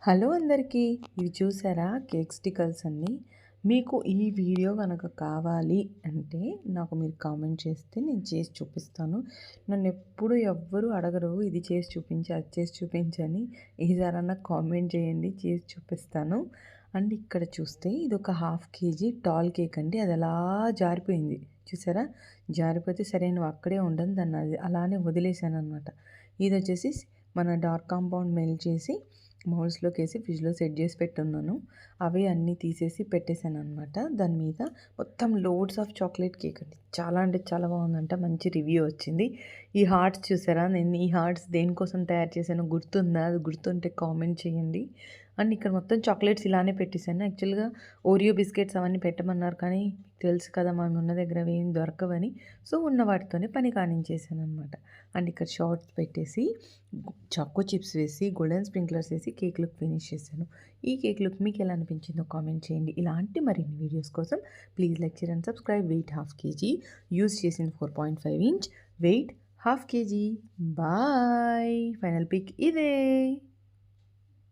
Hello అందరికీ. ఇవి చూసారా కేక్ స్టిక్కర్స్ అన్నీ? మీకు ఈ వీడియో గనక కావాలి అంటే నాకు మీరు కామెంట్ చేస్తే నేను చేసి చూపిస్తాను. నన్నెప్పుడు ఎవ్వరు అడగరు ఇది చేసి చూపించు, అది చేసి చూపించని. ఈసారన్నా కామెంట్ చేయండి, చేసి చూపిస్తాను. అండ్ ఇక్కడ చూస్తే ఇదొక హాఫ్ కేజీ టాల్ కేక్ అండి. అది అలా జారిపోయింది చూసారా? జారిపోతే సరే నువ్వు అక్కడే ఉండను దాన్ని అది అలానే వదిలేసాననమాట. ఇదొచ్చేసి మన డార్క్ కాంపౌండ్ మెల్ట్ చేసి మౌల్స్‌లోకి వేసి ఫ్రిడ్జ్‌లో సెట్ చేసి పెట్టున్నాను. అవి అన్నీ తీసేసి పెట్టేసాననమాట. దాని మీద మొత్తం లోడ్స్ ఆఫ్ చాక్లెట్ కేక్ అండి. చాలా అంటే చాలా బాగుందంట. మంచి రివ్యూ వచ్చింది. ఈ హార్ట్స్ చూసారా? నేను ఈ హార్ట్స్ దేనికోసం తయారు చేశానో గుర్తుందా? అది గుర్తుంటే కామెంట్ చేయండి. అండ్ ఇక్కడ మొత్తం చాక్లెట్స్ ఇలానే పెట్టేసాను. యాక్చువల్‌గా ఓరియో బిస్కెట్స్ అవన్నీ పెట్టమన్నారు కానీ తెలుసు కదా మనం ఉన్న దగ్గర అవి ఏం దొరకవని. సో ఉన్న వాటితోనే పని కానించేసాననమాట. అండ్ ఇక్కడ షార్ట్స్ పెట్టేసి చాకో చిప్స్ వేసి గోల్డెన్ స్ప్రింక్లర్స్ వేసి కేక్ లుక్ ఫినిష్ చేశాను. ఈ కేక్ లుక్ మీకు ఎలా అనిపించిందో కామెంట్ చేయండి. ఇలాంటి మరిన్ని వీడియోస్ కోసం please like share and subscribe. Weight half KG, use చేసిన 4.5 inch, weight half KG. Bye. Final pick ఇదే.